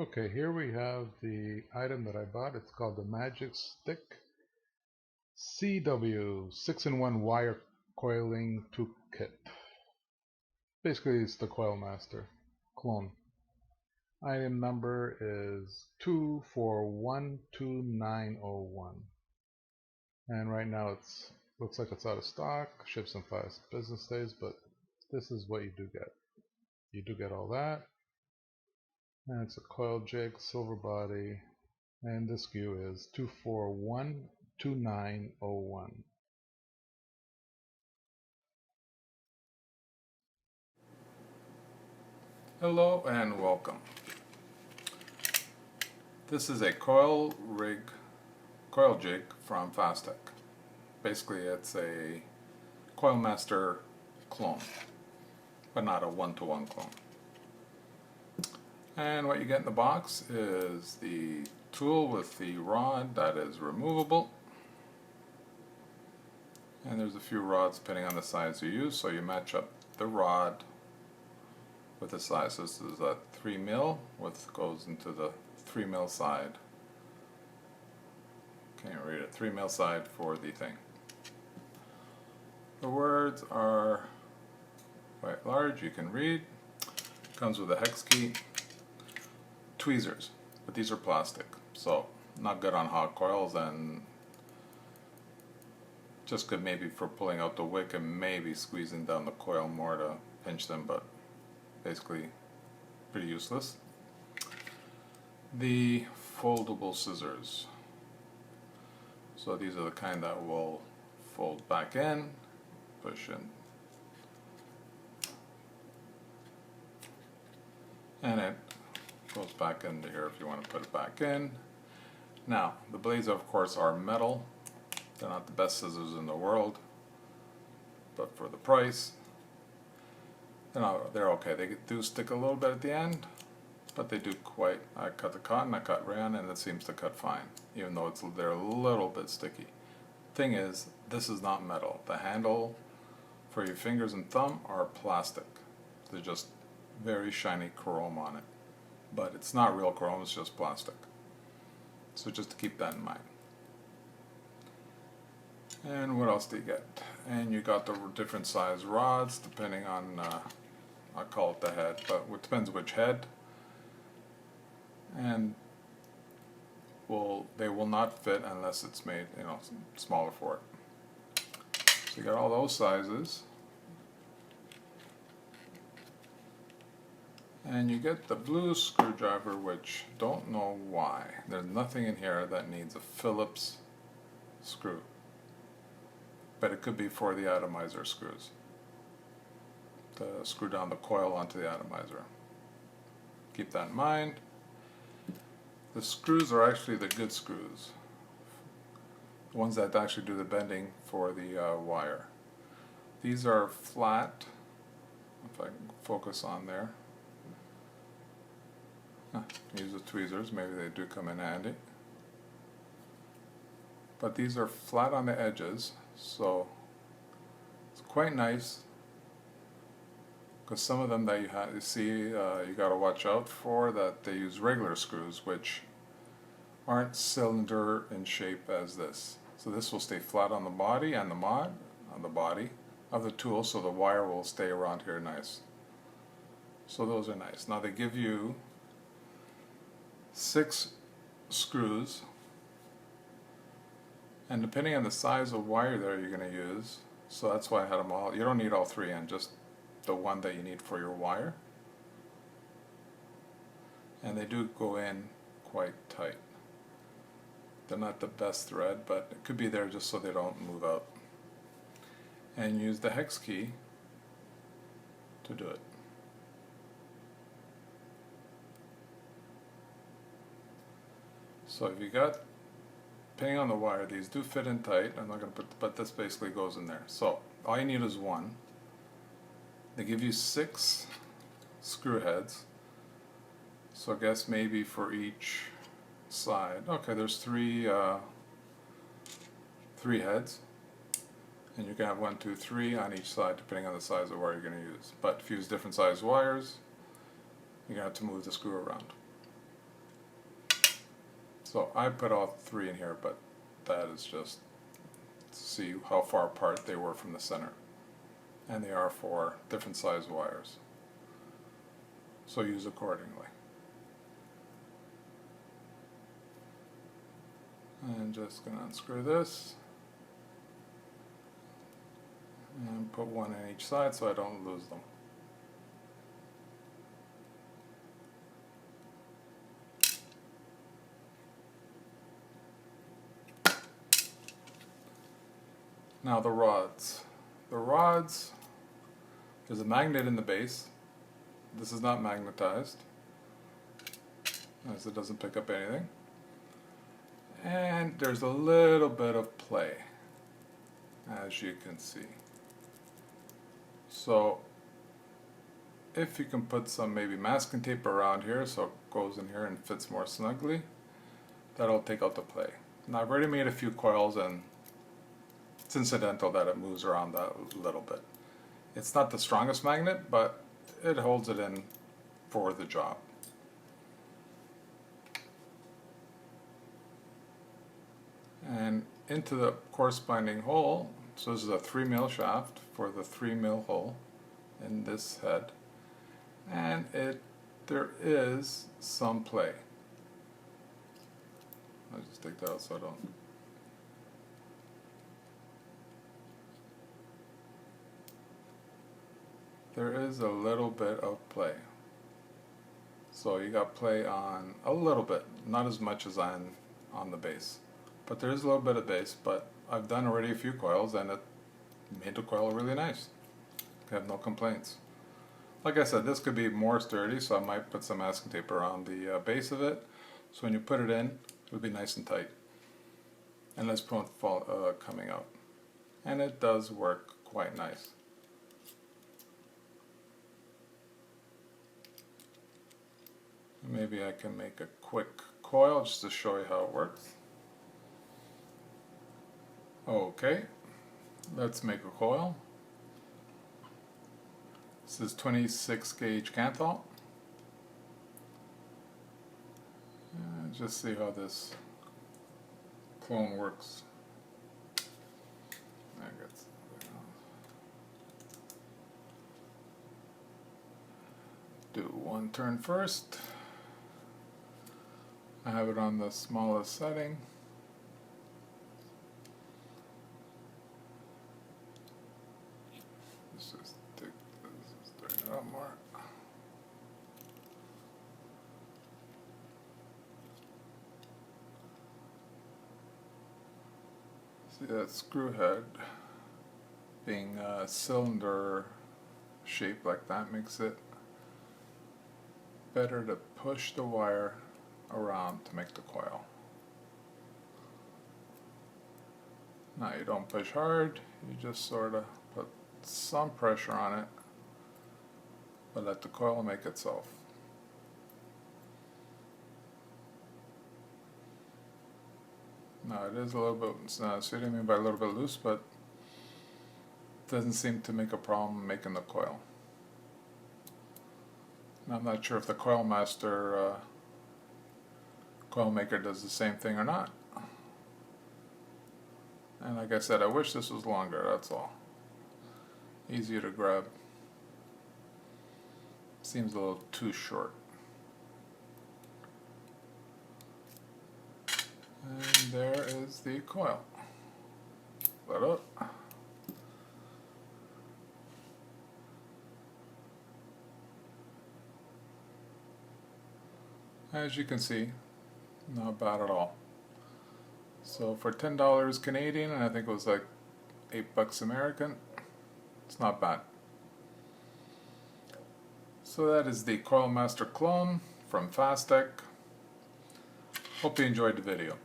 Okay, here we have the item that I bought. It's called the Magic Stick CW 6-in-1 wire coiling toolkit. Basically, it's the Coil Master clone. Item number is 2412901. And right now it's looks like it's out of stock, ships in 5 business days, but this is what you do get. You do get all that. And it's a coil jig, silver body, and this SKU is 2412901. Hello and welcome. This is a coil jig from fastech. Basically it's a Coil Master clone, but not a one-to-one clone. And what you get in the box is the tool with the rod that is removable. And there's a few rods depending on the size you use, so you match up the rod with the size. This is a 3mm, which goes into the 3mm side. Can't read it. 3mm side for the thing. The words are quite large. You can read. Comes with a hex key. Tweezers, but these are plastic, so not good on hot coils, and just good maybe for pulling out the wick and maybe squeezing down the coil more to pinch them, but basically pretty useless. The foldable scissors. So these are the kind that will fold back in, push in, and it goes back into here if you want to put it back in. Now, the blades of course are metal. They're not the best scissors in the world, but for the price, they're okay. They do stick a little bit at the end, but they do quite. I cut the cotton, I cut rayon, and it seems to cut fine, even though they're a little bit sticky. Thing is, this is not metal. The handle for your fingers and thumb are plastic. They're just very shiny chrome on it. But it's not real chrome, it's just plastic. So just to keep that in mind. And what else do you get? And you got the different size rods depending on, I call it the head, but it depends which head. And they will not fit unless it's made, smaller for it. So you got all those sizes. And you get the blue screwdriver, which don't know why. There's nothing in here that needs a Phillips screw. But it could be for the atomizer screws, to screw down the coil onto the atomizer. Keep that in mind. The screws are actually the good screws, the ones that actually do the bending for the wire. These are flat, if I can focus on there. Use the tweezers, maybe they do come in handy. But these are flat on the edges, so it's quite nice, because some of them that you see you got to watch out for, that they use regular screws which aren't cylinder in shape as this. So this will stay flat on the body and the mod on the body of the tool, so the wire will stay around here nice. So those are nice. Now they give you 6 screws, and depending on the size of wire that you're going to use, so that's why I had them all. You don't need all 3 in, just the one that you need for your wire. And they do go in quite tight. They're not the best thread, but it could be there just so they don't move out. And use the hex key to do it. So if you got, depending on the wire, these do fit in tight. I'm not going to put, but this basically goes in there. So all you need is one. They give you 6 screw heads. So I guess maybe for each side. Okay, there's 3 heads, and you can have 1, 2, 3 on each side depending on the size of wire you're going to use. But if you use different size wires, you're going to have to move the screw around. So I put all three in here, but that is just to see how far apart they were from the center. And they are for different size wires. So use accordingly. And just going to unscrew this. And put one in each side so I don't lose them. Now the rods. The rods, there's a magnet in the base. This is not magnetized, as it doesn't pick up anything. And there's a little bit of play, as you can see. So if you can put some maybe masking tape around here so it goes in here and fits more snugly, that'll take out the play. Now I've already made a few coils, and it's incidental that it moves around that little bit. It's not the strongest magnet, but it holds it in for the job. And into the corresponding hole, so this is a 3mm shaft for the 3mm hole in this head, and there is some play. I'll just take that out so I don't. There is a little bit of play. So you got play on a little bit, not as much as on the base. But there is a little bit of base, but I've done already a few coils and it made the coil really nice. I have no complaints. Like I said, this could be more sturdy, so I might put some masking tape around the base of it. So when you put it in, it'll be nice and tight. And less prone to fall, coming out. And it does work quite nice. Maybe I can make a quick coil just to show you how it works. Okay, let's make a coil. This is 26 gauge Canthal. And just see how this clone works. Do one turn first. I have it on the smallest setting. Let's just take this, straighten it out more. See that screw head being a cylinder shape like that makes it better to push the wire around to make the coil. Now you don't push hard, you just sort of put some pressure on it, but let the coil make itself. Now it is a little bit, it's not suiting me by a little bit loose, but it doesn't seem to make a problem making the coil. Now I'm not sure if the coil master coil maker does the same thing or not. And like I said, I wish this was longer, that's all. Easier to grab. Seems a little too short. And there is the coil. Let up. As you can see, not bad at all. So for $10 Canadian, and I think it was like $8 American, it's not bad. So that is the Coil Master clone from Fastech. Hope you enjoyed the video.